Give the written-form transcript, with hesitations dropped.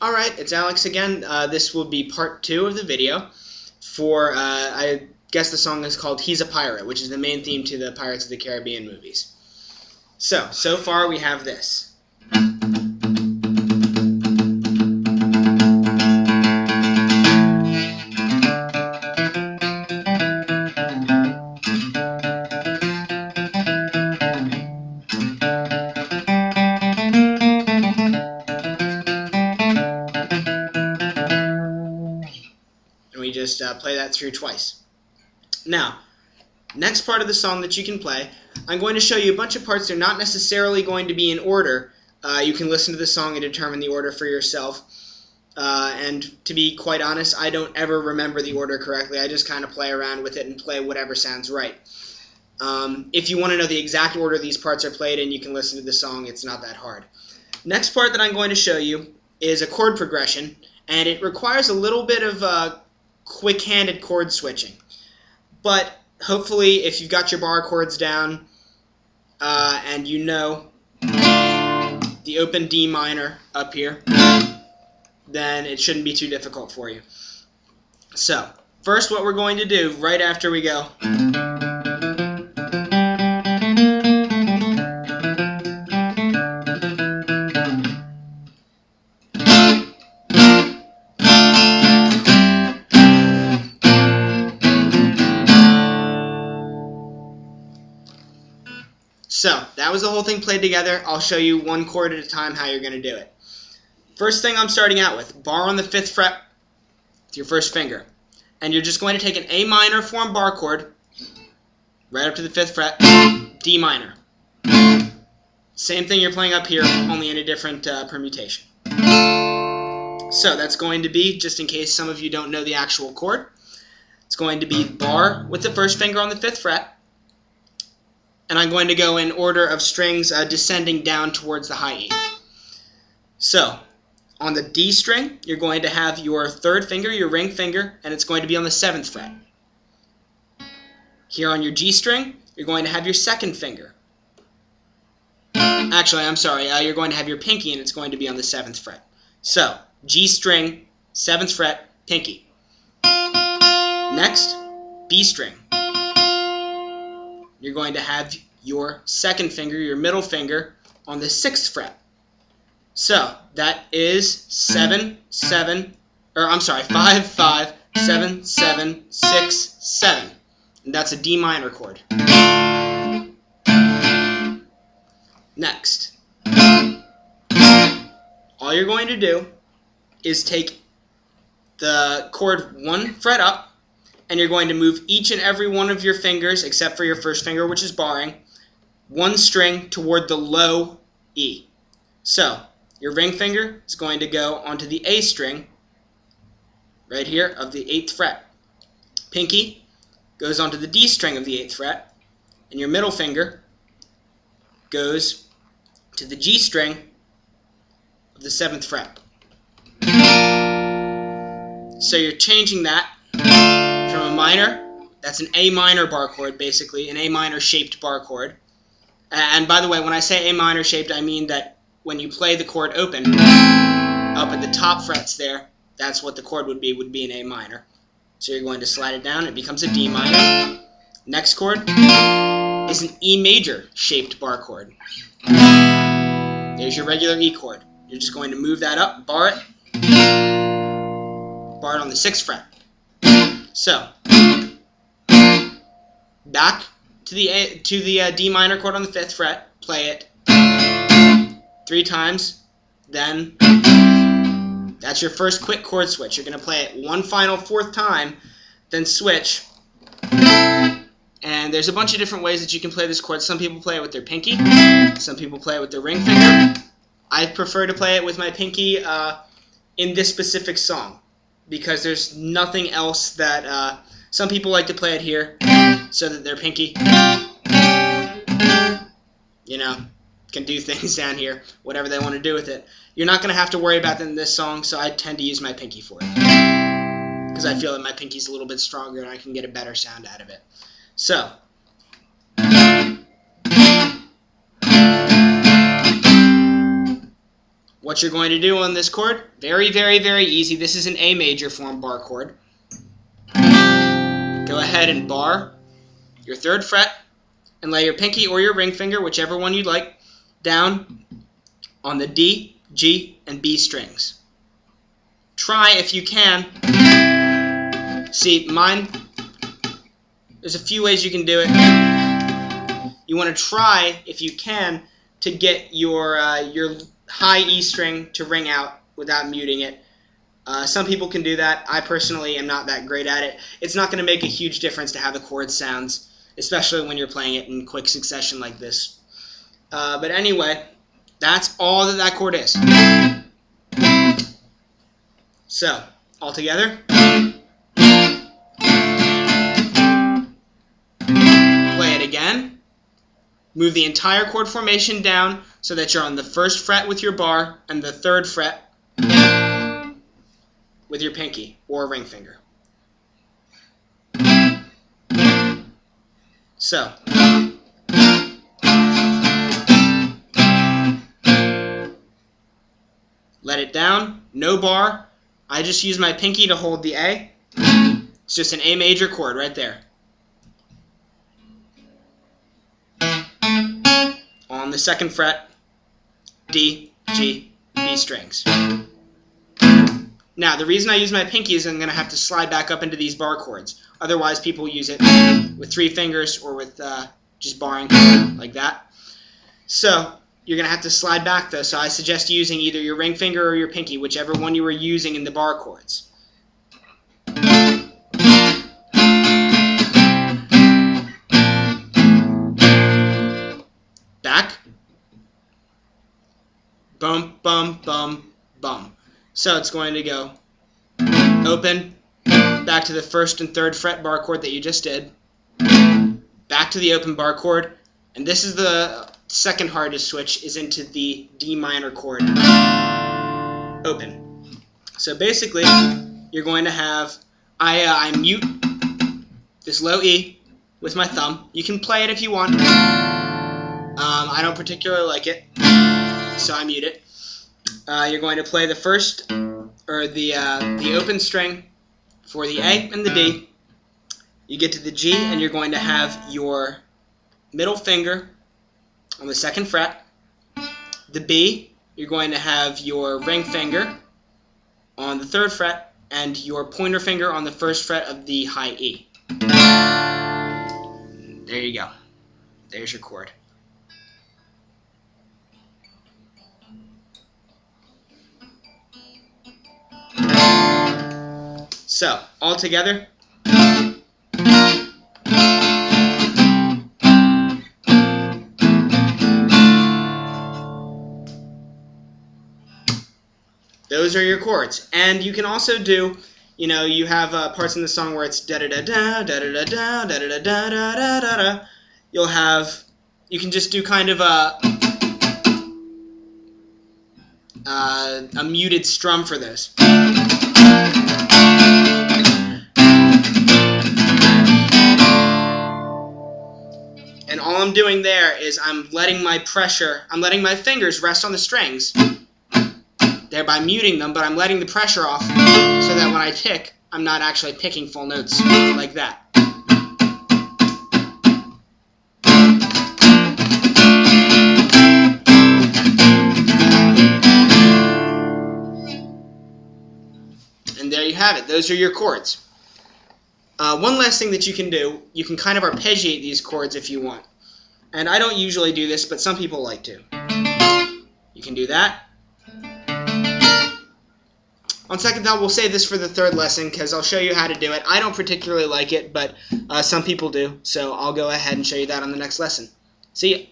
Alright, it's Alex again. This will be part 2 of the video for, I guess the song is called He's a Pirate, which is the main theme to the Pirates of the Caribbean movies. So far we have this. We just play that through twice. Now, next part of the song that you can play, I'm going to show you a bunch of parts. They're not necessarily going to be in order. You can listen to the song and determine the order for yourself. And to be quite honest, I don't ever remember the order correctly. I just kind of play around with it and play whatever sounds right. If you want to know the exact order these parts are played in, you can listen to the song. It's not that hard. Next part that I'm going to show you is a chord progression, and it requires a little bit of quick-handed chord switching. But hopefully, if you've got your bar chords down and you know the open D minor up here, then it shouldn't be too difficult for you. So, first what we're going to do right after we go So, that was the whole thing played together. I'll show you one chord at a time how you're going to do it. First thing I'm starting out with, bar on the 5th fret with your first finger. And you're just going to take an A minor form bar chord, right up to the 5th fret, D minor. Same thing you're playing up here, only in a different permutation. So, that's going to be, just in case some of you don't know the actual chord, it's going to be bar with the first finger on the 5th fret. And I'm going to go in order of strings descending down towards the high E. So, on the D string, you're going to have your 3rd finger, your ring finger, and it's going to be on the 7th fret. Here on your G string, you're going to have your 2nd finger. Actually, I'm sorry, you're going to have your pinky, and it's going to be on the 7th fret. So, G string, 7th fret, pinky. Next, B string. You're going to have your 2nd finger, your middle finger, on the 6th fret. So, that is 5, 5, 7, 7, 6, 7. And that's a D minor chord. Next, all you're going to do is take the chord 1 fret up, and you're going to move each and every one of your fingers, except for your first finger, which is barring, 1 string toward the low E. So, your ring finger is going to go onto the A string, right here, of the 8th fret. Pinky goes onto the D string of the 8th fret, and your middle finger goes to the G string of the 7th fret. So you're changing that from a minor, that's an A minor bar chord, basically, an A minor shaped bar chord. And by the way, when I say A minor shaped, I mean that when you play the chord open, up at the top frets there, that's what the chord would be an A minor. So you're going to slide it down, it becomes a D minor. Next chord is an E major shaped bar chord. There's your regular E chord. You're just going to move that up, bar it on the 6th fret. So, back to the D minor chord on the 5th fret, play it 3 times, then that's your first quick chord switch. You're going to play it one final 4th time, then switch. And there's a bunch of different ways that you can play this chord. Some people play it with their pinky, some people play it with their ring finger. I prefer to play it with my pinky in this specific song, because there's nothing else that, some people like to play it here, so that their pinky, you know, can do things down here, whatever they want to do with it. You're not going to have to worry about that in this song, so I tend to use my pinky for it, because I feel that my pinky's a little bit stronger and I can get a better sound out of it. So, what you're going to do on this chord, very, very, very easy. This is an A major form bar chord. Go ahead and bar your 3rd fret and lay your pinky or your ring finger, whichever one you'd like, down on the D, G, and B strings. Try, if you can, see mine, there's a few ways you can do it. You want to try, if you can, to get your high E string to ring out without muting it. Some people can do that. I personally am not that great at it. It's not going to make a huge difference to how the chord sounds, especially when you're playing it in quick succession like this. But anyway, that's all that chord is. So, all together. Play it again. Move the entire chord formation down so that you're on the 1st fret with your bar and the 3rd fret with your pinky or ring finger. So, let it down, no bar. I just use my pinky to hold the A. It's just an A major chord right there. On the 2nd fret, D, G, B strings. Now, the reason I use my pinky is I'm going to have to slide back up into these bar chords. Otherwise, people use it with 3 fingers or with just barring like that. So, you're going to have to slide back, though, so I suggest using either your ring finger or your pinky, whichever one you were using in the bar chords. Back. Bum, bum, bum, bum. So it's going to go open, back to the 1st and 3rd fret bar chord that you just did, back to the open bar chord, and this is the second hardest switch, is into the D minor chord, open. So basically, you're going to have, I mute this low E with my thumb. You can play it if you want. I don't particularly like it, so I mute it. You're going to play the 1st, or the open string for the A and the D. You get to the G, and you're going to have your middle finger on the 2nd fret. The B, you're going to have your ring finger on the 3rd fret, and your pointer finger on the 1st fret of the high E. There you go. There's your chord. So, all together. Those are your chords. And you can also do, you know, you have parts in the song where it's da-da-da-da, da-da-da-da, da-da-da-da-da-da-da. You'll have, you can just do kind of a muted strum for those. And all I'm doing there is I'm letting my fingers rest on the strings, thereby muting them, but I'm letting the pressure off so that when I pick, I'm not actually picking full notes like that. And there you have it. Those are your chords. One last thing that you can do, you can kind of arpeggiate these chords if you want. And I don't usually do this, but some people like to. You can do that. On second thought, we'll save this for the 3rd lesson because I'll show you how to do it. I don't particularly like it, but some people do. So I'll go ahead and show you that on the next lesson. See ya.